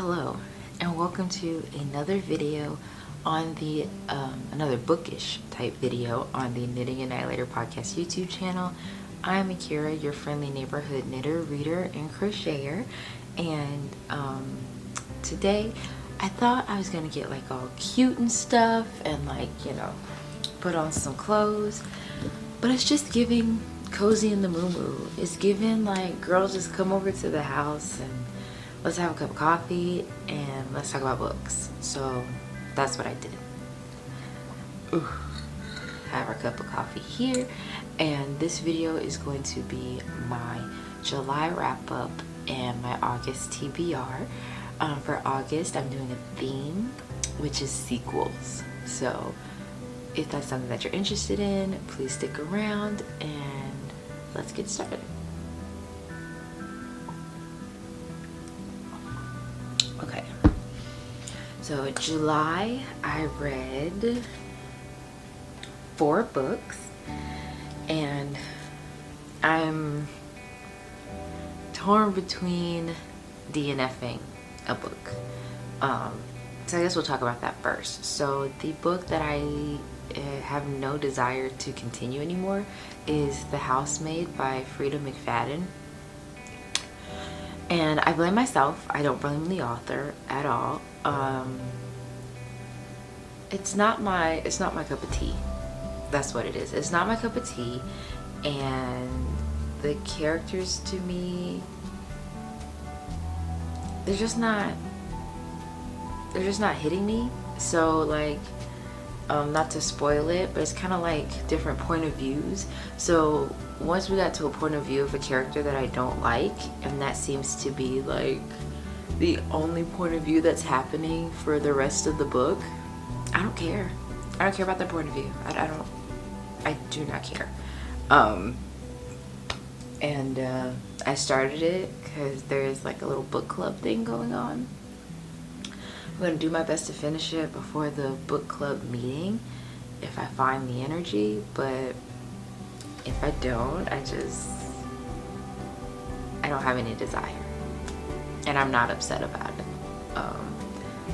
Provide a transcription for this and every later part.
Hello and welcome to another video on the another bookish type video on the Knitting Annihilator podcast YouTube channel. I'm Akira, your friendly neighborhood knitter, reader, and crocheter, and today I thought I was gonna get like all cute and stuff and like, you know, put on some clothes, but it's just giving cozy in the moo. It's giving like girls just come over to the house and let's have a cup of coffee and let's talk about books. So that's what I did. Ooh. Have our cup of coffee here, and this video is going to be my July wrap up and my August TBR. For August, I'm doing a theme, which is sequels. So if that's something that you're interested in, please stick around and let's get started. Okay, so July I read 4 books, and I'm torn between DNFing a book. So I guess we'll talk about that first. So the book that I have no desire to continue anymore is The Housemaid by Frida McFadden. And I blame myself. I don't blame the author at all. It's not my cup of tea. That's what it is. It's not my cup of tea, and the characters to me, they're just not hitting me. So like, not to spoil it, but it's kind of like different point of views. So once we got to a point of view of a character that I don't like, and that seems to be like the only point of view that's happening for the rest of the book, I don't care. I don't care about their point of view. I do not care. I started it because there's like a little book club thing going on. I'm gonna do my best to finish it before the book club meeting if I find the energy, but if I don't, I don't have any desire, and I'm not upset about it.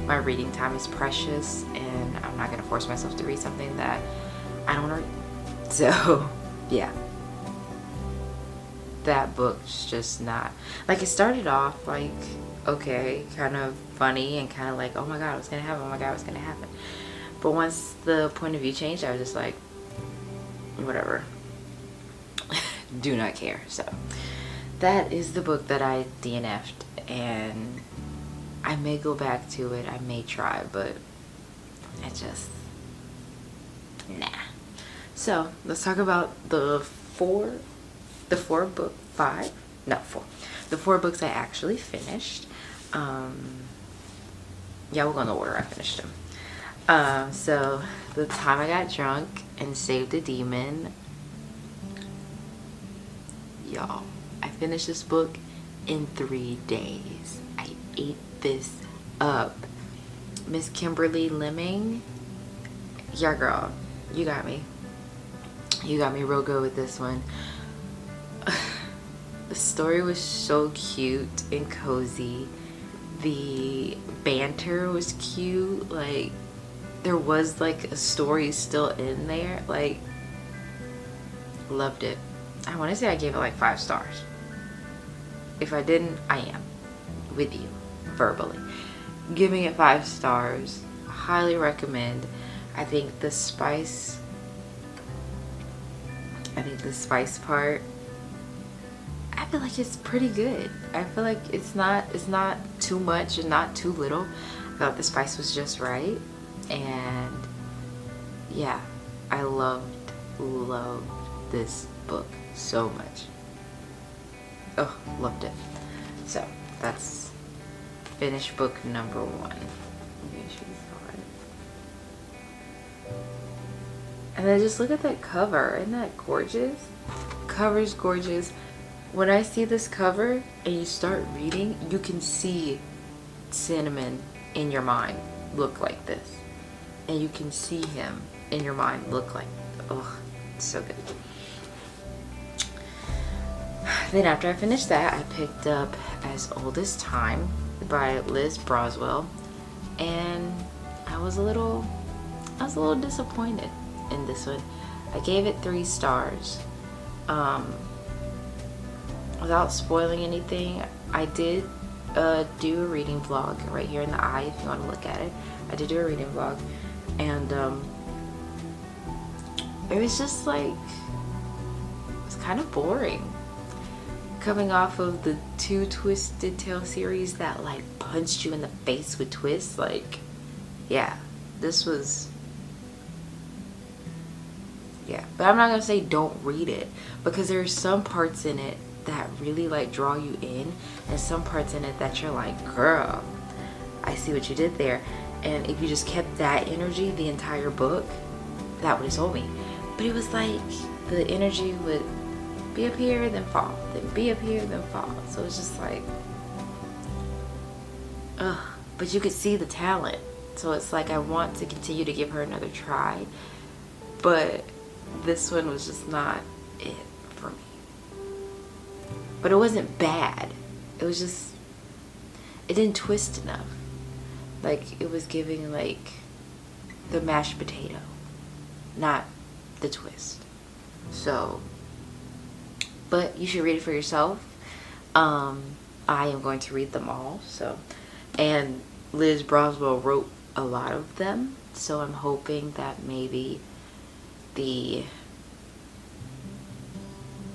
My reading time is precious, and I'm not gonna force myself to read something that I don't read. So yeah, that book's just not, like, it started off like okay, kind of funny and kind of like, oh my god, what's gonna happen, oh my god, what's gonna happen, but once the point of view changed, I was just like, whatever. Do not care. So that is the book that I DNF'd, and I may go back to it, I may try, but I just, nah. So let's talk about the four books I actually finished. Yeah, we'll go in the order I finished them. So The Time I Got Drunk and Saved a Demon. Y'all, I finished this book in 3 days. I ate this up. Miss Kimberly Lemming, yeah girl, you got me. You got me real good with this one. The story was so cute and cozy. The banter was cute. Like, there was like a story still in there. Like, loved it. I want to say I gave it like 5 stars. If I didn't, I am with you verbally giving it 5 stars. Highly recommend. I think the spice part, I feel like it's pretty good. I feel like it's not too much and not too little. I felt the spice was just right, and yeah, I loved this book so much. Oh, loved it. So that's finished book number 1. Make sure you saw it. And then just look at that cover. Isn't that gorgeous? Cover's gorgeous. When I see this cover and you start reading, you can see Cinnamon in your mind look like this, and you can see him in your mind look like, oh, it's so good. Then after I finished that, I picked up As Old as Time by Liz Broswell, and I was a little disappointed in this one. I gave it 3 stars. Without spoiling anything, I did do a reading vlog right here in the eye if you want to look at it. I did do a reading vlog, and it was just like, it was kind of boring. Coming off of the 2 Twisted Tale series that like punched you in the face with twists, like, yeah, this was, yeah. But I'm not gonna say don't read it, because there's some parts in it that really like draw you in, and some parts in it that you're like, girl, I see what you did there. And if you just kept that energy the entire book, that would have sold me. But it was like the energy would be up here, then fall, then be up here, then fall. So it's just like, ugh. But you could see the talent, so it's like I want to continue to give her another try. But this one was just not it for me. But it wasn't bad. It was just, it didn't twist enough. Like, it was giving like the mashed potato, not the twist. So, but you should read it for yourself. I am going to read them all. So, and Liz Broswell wrote a lot of them, so I'm hoping that maybe the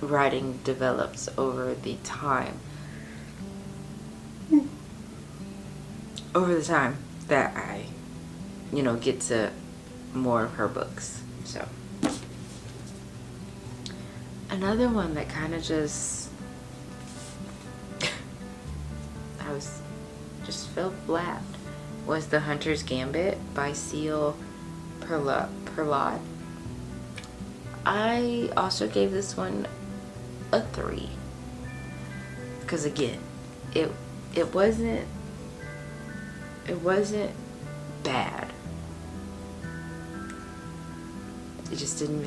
writing develops over the time. Over the time that I, you know, get to more of her books. So, another one that kind of just, felt flat was the Hunters Gambit by Seal Perlot. I also gave this one a 3, because again, it wasn't bad. It just didn't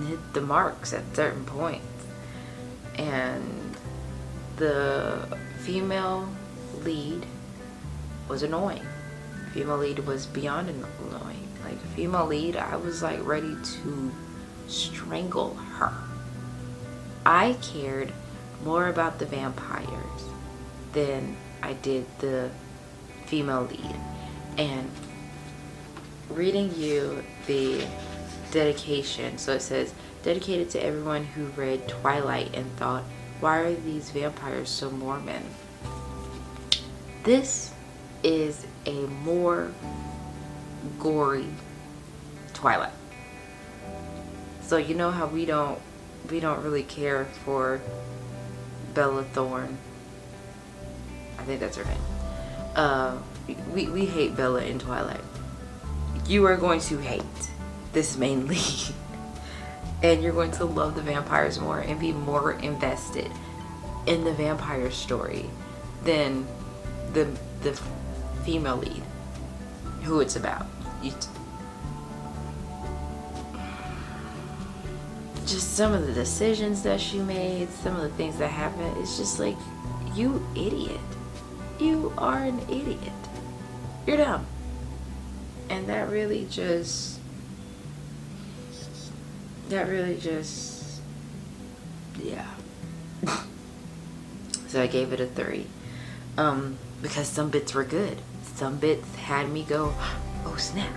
hit the marks at certain points. And the female lead was annoying. Female lead was beyond annoying. Like, the female lead, I was like ready to strangle her. I cared more about the vampires than I did the female lead. And reading you the dedication, so it says, dedicated to everyone who read Twilight and thought, why are these vampires so Mormon? This is a more gory Twilight. So you know how we don't really care for Bella Thorne. I think that's her name. We hate Bella in Twilight. You are going to hate this main lead, and you're going to love the vampires more and be more invested in the vampire story than the female lead, who it's about. Just some of the decisions that she made, some of the things that happened, it's just like, you idiot. You are an idiot. You're dumb. And that really just, yeah. So I gave it a 3. Because some bits were good. Some bits had me go, oh snap,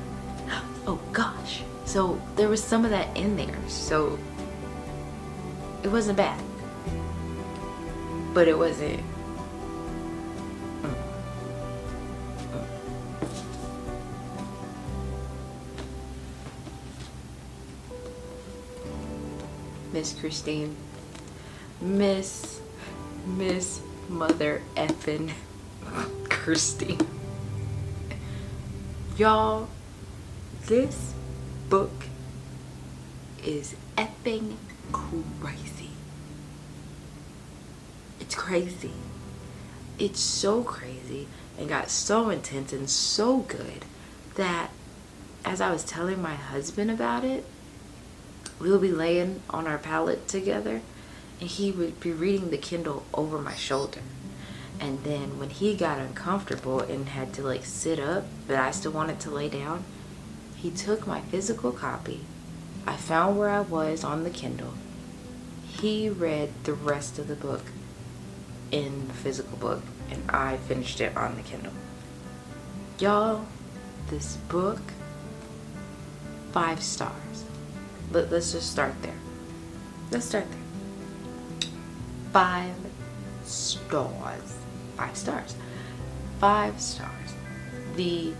oh gosh. So there was some of that in there. So it wasn't bad, but it wasn't. Miss Christine, Miss Mother effin' Christine. Y'all, this book is effing crazy. It's crazy. It's so crazy and got so intense and so good that as I was telling my husband about it, we'll be laying on our pallet together and he would be reading the Kindle over my shoulder. And then when he got uncomfortable and had to like sit up, but I still wanted to lay down, he took my physical copy. I found where I was on the Kindle. He read the rest of the book in the physical book, and I finished it on the Kindle. Y'all, this book, 5 stars. Let's just start there. Let's start there. 5 stars. 5 stars. 5 stars. The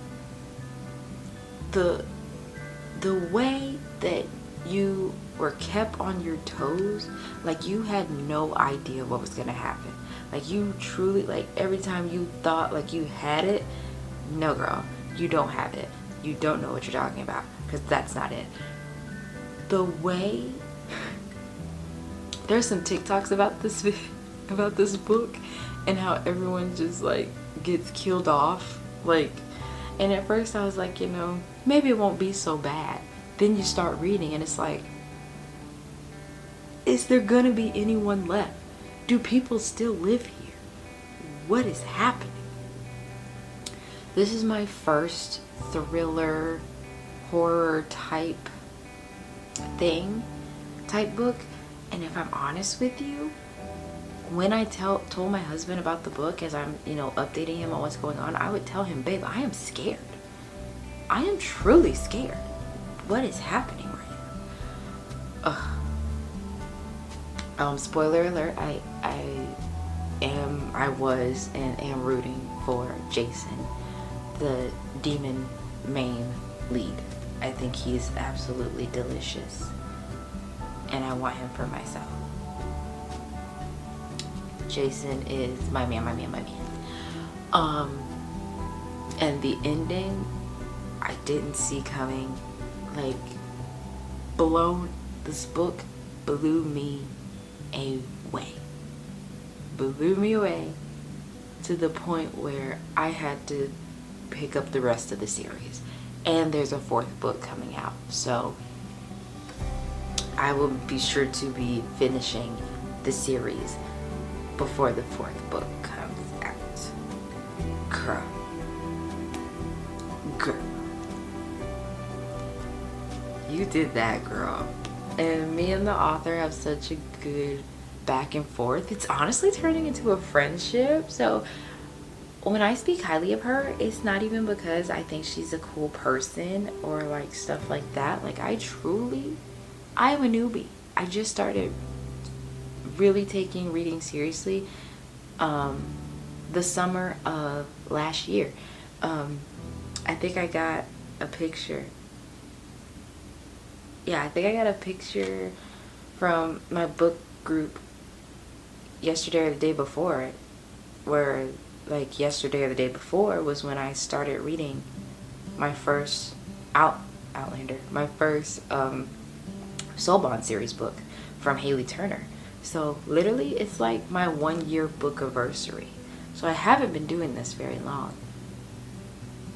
way that you were kept on your toes, like you had no idea what was gonna happen. Like you truly, like every time you thought like you had it, no girl, you don't have it. You don't know what you're talking about, because that's not it. The way there's some TikToks about this book and how everyone just like gets killed off, like, and at first I was like, you know, maybe it won't be so bad. Then you start reading and it's like, is there gonna be anyone left? Do people still live here? What is happening? This is my first thriller, horror type book, and if I'm honest with you, when I told my husband about the book, as I'm, you know, updating him on what's going on, I would tell him, babe, I am scared. I am truly scared. What is happening right now? Spoiler alert, I was and am rooting for Jason, the demon main lead. I think he's absolutely delicious, and I want him for myself. Jason is my man. And the ending, I didn't see coming. Like, this book blew me away. Blew me away to the point where I had to pick up the rest of the series. And there's a 4th book coming out, so I will be sure to be finishing the series before the 4th book comes out. Girl, you did that, girl. And me and the author have such a good back and forth. It's honestly turning into a friendship. So when I speak highly of her, it's not even because I think she's a cool person or like stuff like that. Like, I'm a newbie. I just started really taking reading seriously the summer of last year. I think I got a picture. Yeah, I think I got a picture from my book group yesterday or the day before, where like yesterday or the day before was when I started reading my first Outlander, my first Soulbond series book from Haley Turner. So literally it's like my 1-year book anniversary. So I haven't been doing this very long.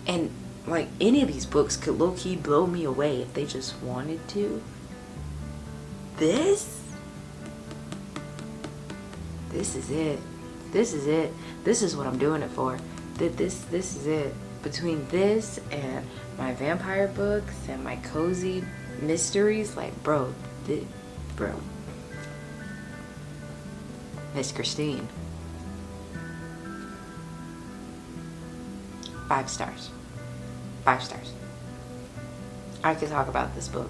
And like, any of these books could low-key blow me away if they just wanted to. This is it. This is it. This is what I'm doing it for. This is it. Between this and my vampire books and my cozy mysteries, like, bro. Miss Christine. 5 stars. 5 stars. I could talk about this book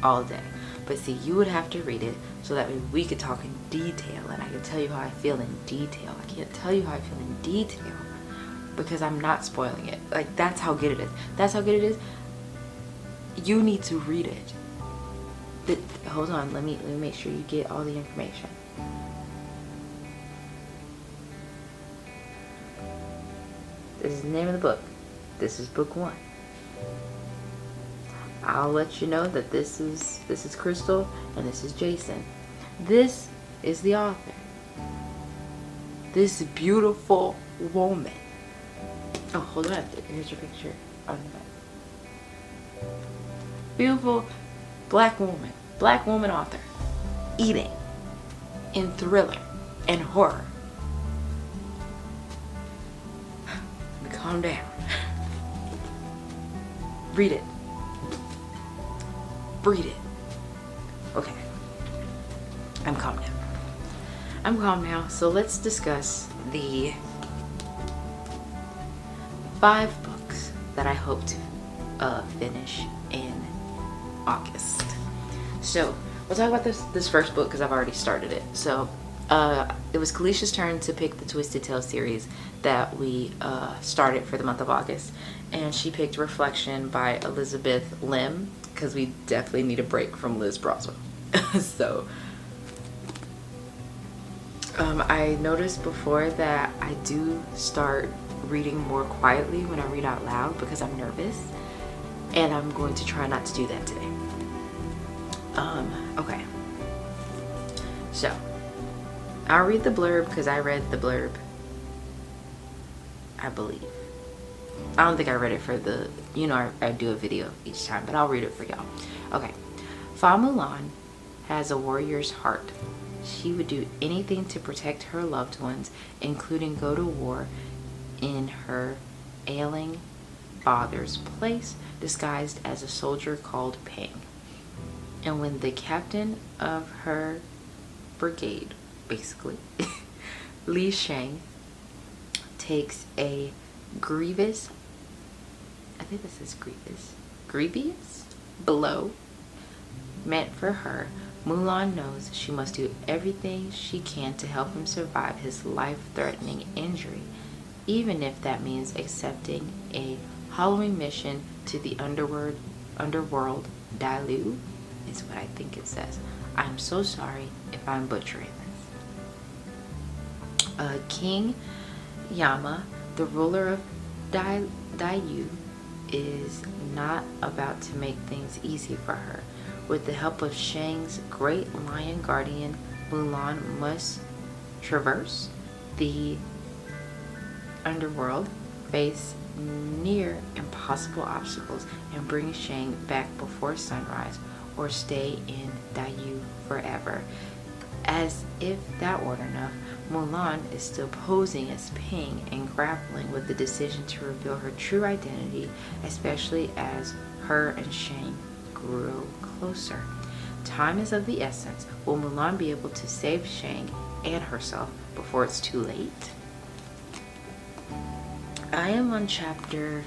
all day. But see, you would have to read it so that we could talk in detail, and I can tell you how I feel in detail. I can't tell you how I feel in detail because I'm not spoiling it. Like, that's how good it is. That's how good it is. You need to read it. But hold on, let me make sure you get all the information. This is the name of the book. This is book 1. I'll let you know that this is Crystal and this is Jason. This is the author. This beautiful woman. Oh, hold on. Here's your picture on the back. Beautiful black woman author. Eating in thriller and horror. calm down. Read it. Read it. Okay. I'm calm now. I'm calm now. So let's discuss the 5 books that I hope to finish in August. So we'll talk about this first book because I've already started it. So it was Kalisha's turn to pick the Twisted Tale series that we started for the month of August, and she picked Reflection by Elizabeth Lim because we definitely need a break from Liz Broswell. So I noticed before that I do start reading more quietly when I read out loud because I'm nervous, and I'm going to try not to do that today. Okay, so I'll read the blurb because I read the blurb, I believe. I don't think I read it for the, I do a video each time, but I'll read it for y'all. Okay. Fa Mulan has a warrior's heart. She would do anything to protect her loved ones, including go to war in her ailing father's place, disguised as a soldier called Ping. And when the captain of her brigade, basically, Li Shang, takes a grievous blow meant for her, Mulan knows she must do everything she can to help him survive his life-threatening injury, even if that means accepting a hollowing mission to the underworld Dalu, is what I think it says. I'm so sorry if I'm butchering this. King Yama, the ruler of Dayu, is not about to make things easy for her. With the help of Shang's great lion guardian, Mulan must traverse the underworld, face near impossible obstacles, and bring Shang back before sunrise, or stay in Dayu forever. As if that weren't enough, Mulan is still posing as Ping and grappling with the decision to reveal her true identity, especially as her and Shang grow closer. Time is of the essence. Will Mulan be able to save Shang and herself before it's too late? I am on chapter...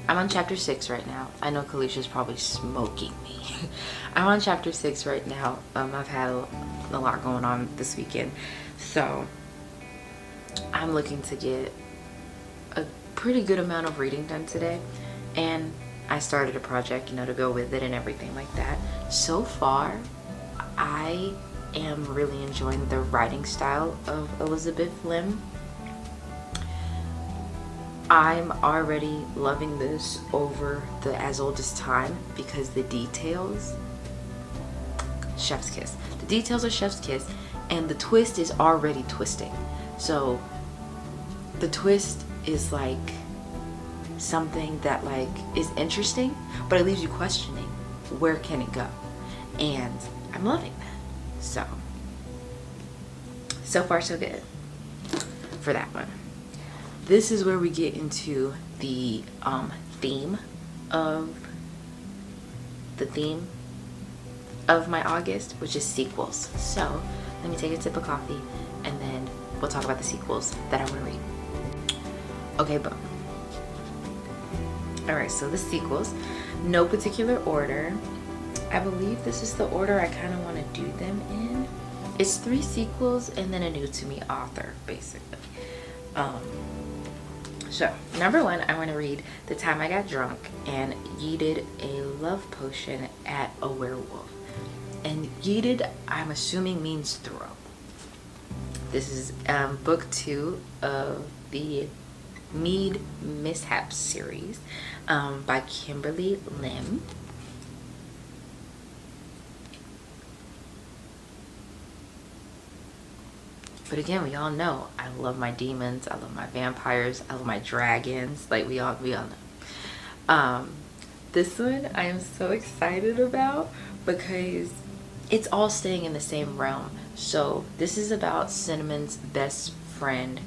I'm on chapter 6 right now. I know Kalisha's probably smoking me. I'm on chapter 6 right now. I've had a lot going on this weekend. So I'm looking to get a pretty good amount of reading done today. And I started a project, to go with it and everything like that. So far, I am really enjoying the writing style of Elizabeth Lim. I'm already loving this over the As Old as Time because the details, chef's kiss. The details are chef's kiss, and the twist is already twisting. So the twist is like something that is interesting, but it leaves you questioning where can it go, and I'm loving that. So far so good for that one. This is where we get into the theme of my August, which is sequels. So let me take a sip of coffee and then we'll talk about the sequels that I want to read. Okay, boom. Alright, so the sequels, no particular order. I believe this is the order I kind of want to do them in. It's 3 sequels and then a new to me author, basically. So, number 1, I want to read The Time I Got Drunk and Yeeted a Love Potion at a Werewolf. And yeeted, I'm assuming, means throw. This is book 2 of the Mead Mishaps series by Kimberly Lim. But again, we all know I love my demons, I love my vampires, I love my dragons. We all know. This one I am so excited about because it's all staying in the same realm. So this is about Cinnamon's best friend,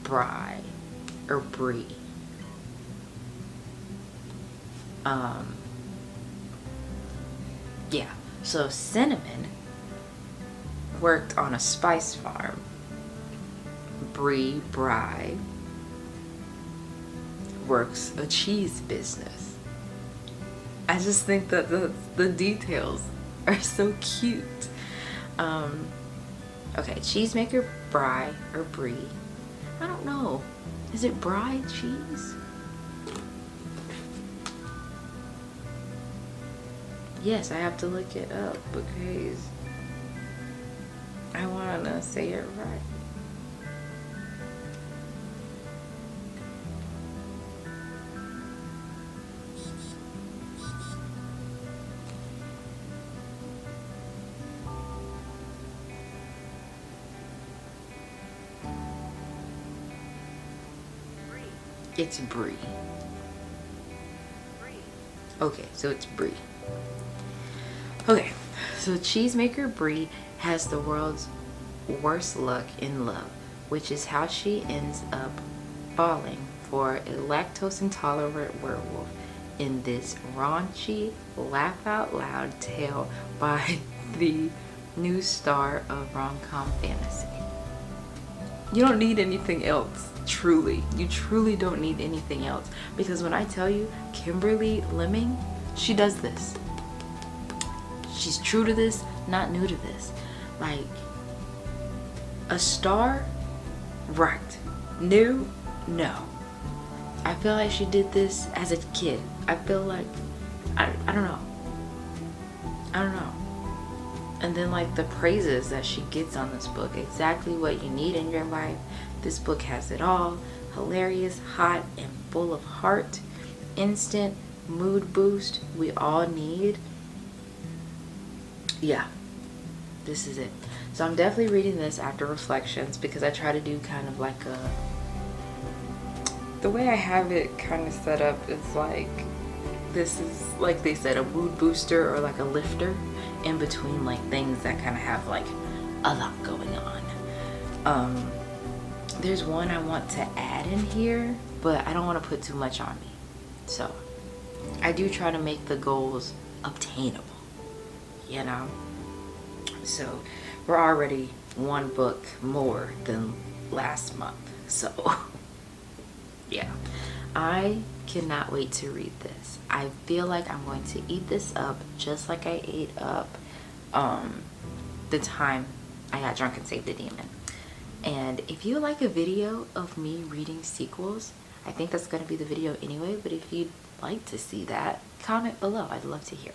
Brie, or Brie. Yeah, so Cinnamon worked on a spice farm. Brie works a cheese business. I just think that the details are so cute. Okay, cheesemaker Brie or Brie. I don't know. Is it Brie cheese? Yes, I have to look it up because I want to say it right. It's Brie. Okay, so it's Brie. Okay, so cheesemaker Brie has the world's worst luck in love, which is how she ends up falling for a lactose intolerant werewolf in this raunchy, laugh out loud tale by the new star of rom-com fantasy. You don't need anything else. Truly, you truly don't need anything else, because when I tell you Kimberly Lemming, she does this. She's true to this, not new to this. Like a star, right? New, no. I feel like she did this as a kid. I feel like I don't know. And then like the praises that she gets on this book, exactly what you need in your life. This book has it all. Hilarious, hot, and full of heart. Instant mood boost we all need. Yeah, this is it. So I'm definitely reading this after reflections because I try to do kind of like the way I have it kind of set up is like, this is like they said, a mood booster or like a lifter in between like things that kind of have like a lot going on. There's one I want to add in here, but I don't want to put too much on me. So I do try to make the goals obtainable, you know? So we're already one book more than last month. So yeah, I cannot wait to read this. I feel like I'm going to eat this up just like I ate up the time I got drunk and saved a demon. And if you like a video of me reading sequels, I think that's going to be the video anyway, but if you'd like to see that, comment below. I'd love to hear.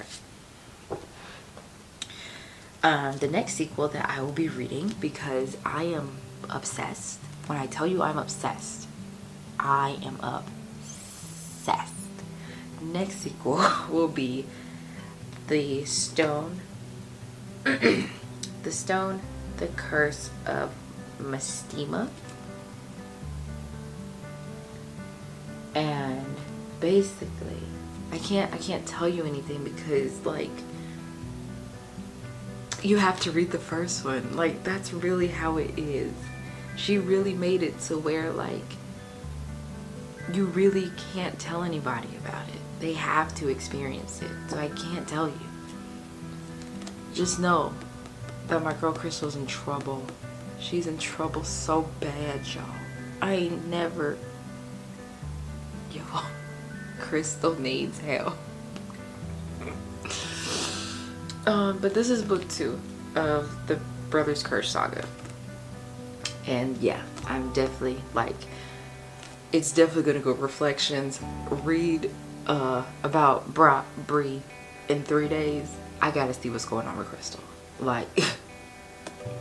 The next sequel that I will be reading, because I am obsessed. When I tell you I'm obsessed, I am obsessed. Next sequel will be The Stone, The Curse of Mastema. And basically, I can't tell you anything because like you have to read the first one. Like that's really how it is. She really made it to where like you really can't tell anybody about it. They have to experience it. So I can't tell you. Just know that my girl Crystal's in trouble. She's in trouble so bad, y'all. I ain't never... Yo, Crystal needs help. But this is book 2 of the Brothers Curse saga. And yeah, I'm definitely like... It's definitely gonna go reflections. Read about Brie in 3 days. I gotta see what's going on with Crystal. Like...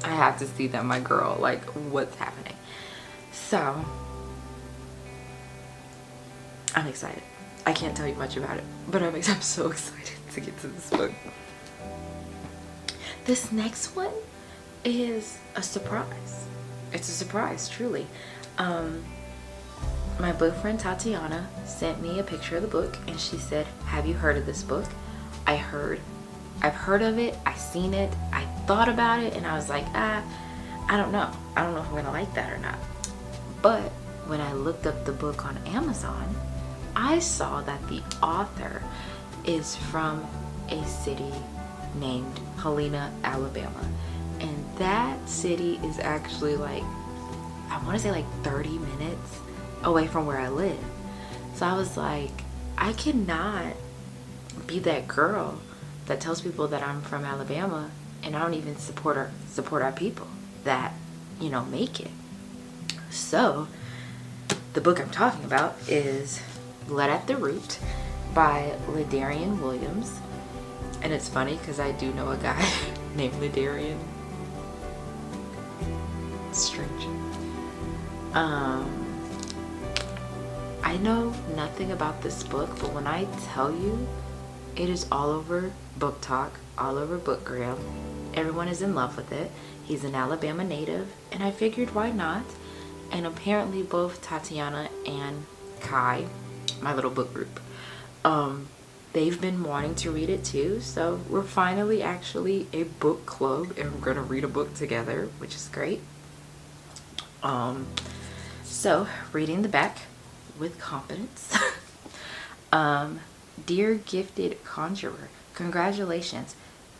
I have to see that my girl, like, what's happening. So, I'm excited. I can't tell you much about it, but I'm so excited to get to this book. This next one is a surprise. It's a surprise, truly. My boyfriend Tatiana sent me a picture of the book and she said, have you heard of this book? I heard I've heard of it, I've seen it, I thought about it, and I was like, I don't know. I don't know if I'm gonna like that or not. But when I looked up the book on Amazon, I saw that the author is from a city named Helena, Alabama. And that city is actually like, I want to say like 30 minutes away from where I live. So I was like, I cannot be that girl that tells people that I'm from Alabama and I don't even support our people that, you know, make it. So the book I'm talking about is Let at the Root by Ladarian Williams. And it's funny because I do know a guy named Ladarian. It's strange. I know nothing about this book, but when I tell you, it is all over Book Talk, all over Bookgram. Everyone is in love with it. He's an Alabama native, and I figured why not? And apparently both Tatiana and Kai, my little book group, they've been wanting to read it too. So we're finally actually a book club, and we're gonna read a book together, which is great. So reading the back with confidence. Dear gifted conjurer, congratulations.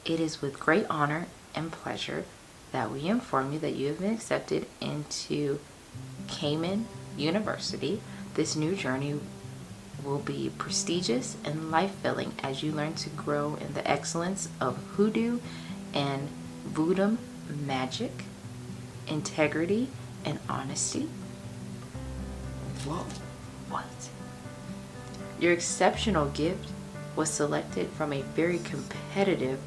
It is with great honor and pleasure that we inform you that you have been accepted into Cayman University. This new journey will be prestigious and life-filling as you learn to grow in the excellence of hoodoo and voodoo magic, integrity, and honesty. Whoa, what? Your exceptional gift was selected from a very competitive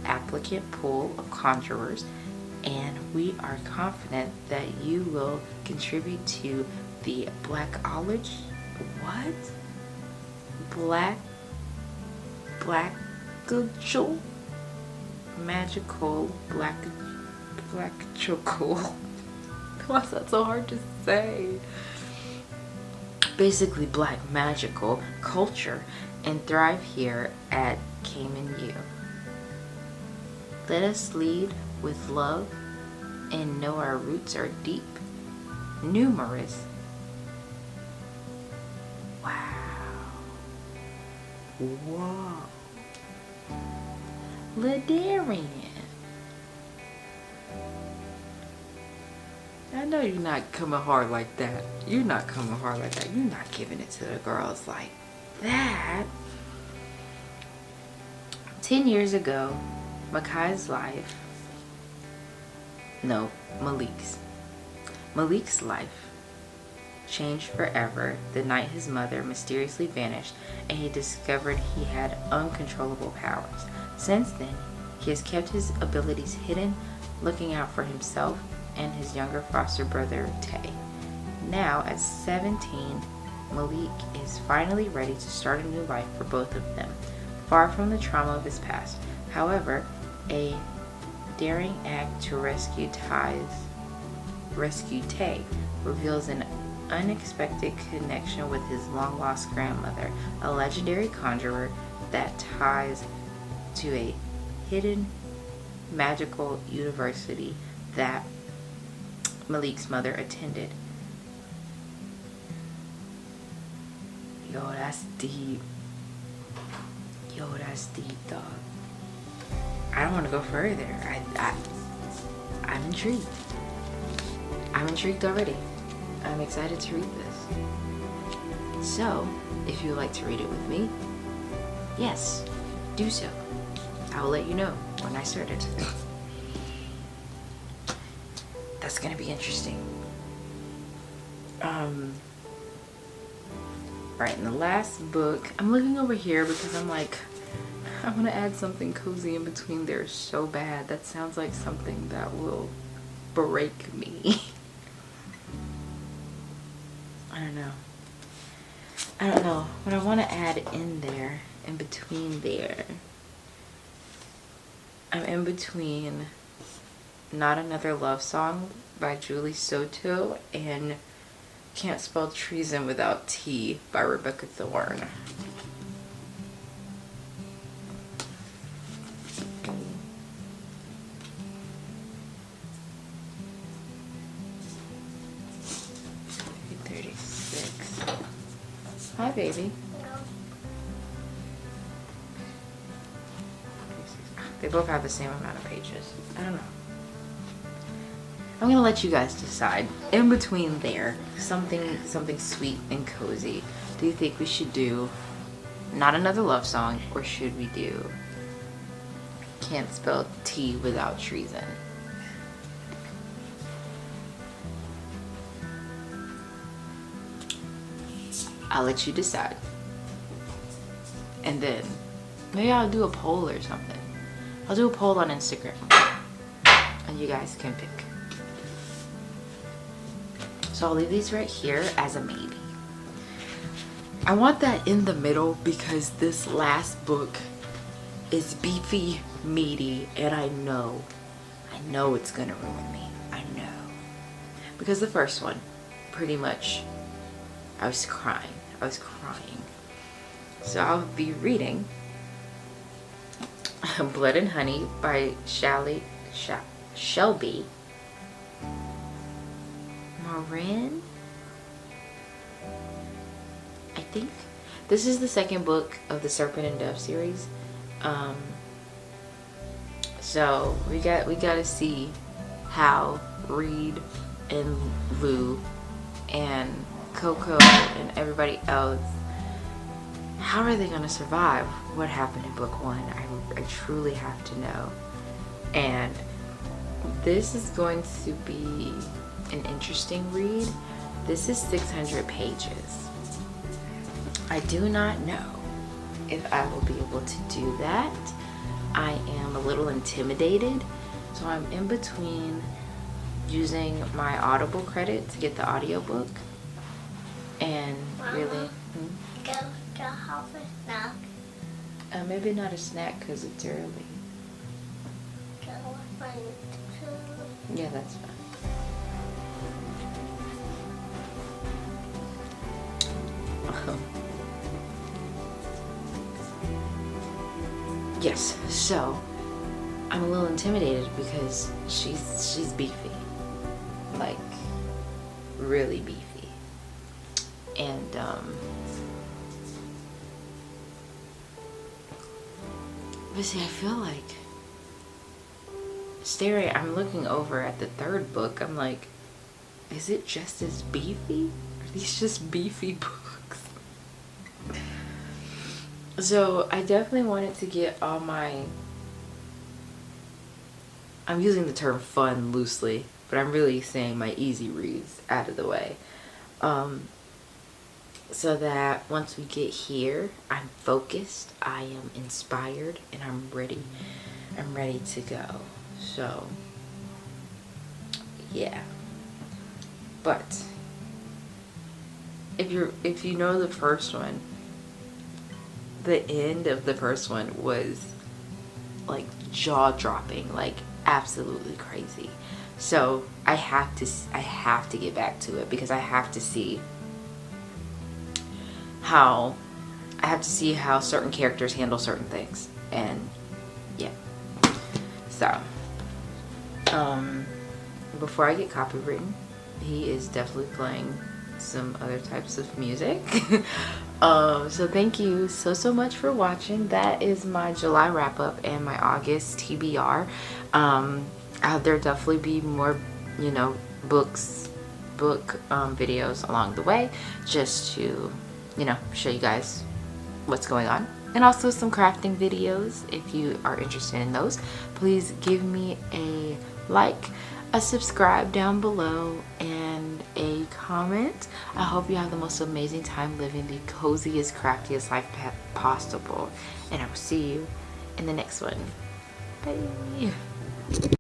applicant pool of conjurers, and we are confident that you will contribute to the Blackology. What? Blackology? Magical black choco. Why is that so hard to say? Basically black magical culture and thrive here at Cayman U. Let us lead with love and know our roots are deep, numerous. Wow. Whoa. Ladarian. I know you're not coming hard like that. You're not coming hard like that. You're not giving it to the girls like that. 10 years ago, Malik's life changed forever the night his mother mysteriously vanished and he discovered he had uncontrollable powers. Since then, he has kept his abilities hidden, looking out for himself and his younger foster brother, Tay. Now, at 17, Malik is finally ready to start a new life for both of them, far from the trauma of his past. However, a daring act to rescue Tay reveals an unexpected connection with his long-lost grandmother, a legendary conjurer that ties to a hidden magical university that Malik's mother attended. Yo, that's deep. That's deep, dog. I don't want to go further. I'm intrigued. I'm intrigued already. I'm excited to read this. So, if you would like to read it with me, yes, do so. I will let you know when I start it. That's gonna be interesting. Right, in the last book, I'm looking over here because I'm like, I want to add something cozy in between there so bad. That sounds like something that will break me. I don't know what I want to add in there, in between there. I'm in between Not Another Love Song by Julie Soto and Cant Spell Treason Without Tea by Rebecca Thorne. Hi, baby. They both have the same amount of pages. I don't know. I'm gonna let you guys decide. In between there, something sweet and cozy. Do you think we should do not another love song, or should we do Cant Spell Tea Without Treason? I'll let you decide. And then maybe I'll do a poll or something. I'll do a poll on Instagram and you guys can pick. So I'll leave these right here as a maybe. I want that in the middle because this last book is beefy, meaty, and I know it's gonna ruin me. I know. Because the first one, pretty much, I was crying. So I'll be reading Blood and Honey by Shelby Moran. I think this is the second book of the Serpent and Dove series. So we gotta see how Reed and Lou and Coco and everybody else, how are they gonna survive what happened in book one? I truly have to know. And this is going to be an interesting read. This is 600 pages. I do not know if I will be able to do that. I am a little intimidated, so I'm in between using my Audible credit to get the audiobook and Mama, really go have a snack. maybe not a snack because it's early. Go find food. Yeah, that's fine. Yes, so I'm a little intimidated because she's beefy, like really beefy, and but see, I feel like I'm looking over at the third book. I'm like, is it just as beefy? Are these just beefy books? So I definitely wanted to get all my, I'm using the term fun loosely, but I'm really saying my easy reads out of the way. So that once we get here, I'm focused, I am inspired, and I'm ready to go. So yeah. But if you know the first one, the end of the first one was like jaw-dropping, like absolutely crazy. So I have to get back to it because I have to see how certain characters handle certain things. And yeah. So before I get copywritten, he is definitely playing some other types of music. So thank you so much for watching. That is my July wrap-up and my August TBR. There'll definitely be more, book videos along the way, just to, show you guys what's going on. And also some crafting videos if you are interested in those. Please give me a like, a subscribe down below, and a comment. I hope you have the most amazing time living the coziest, craftiest life possible. And I will see you in the next one. Bye.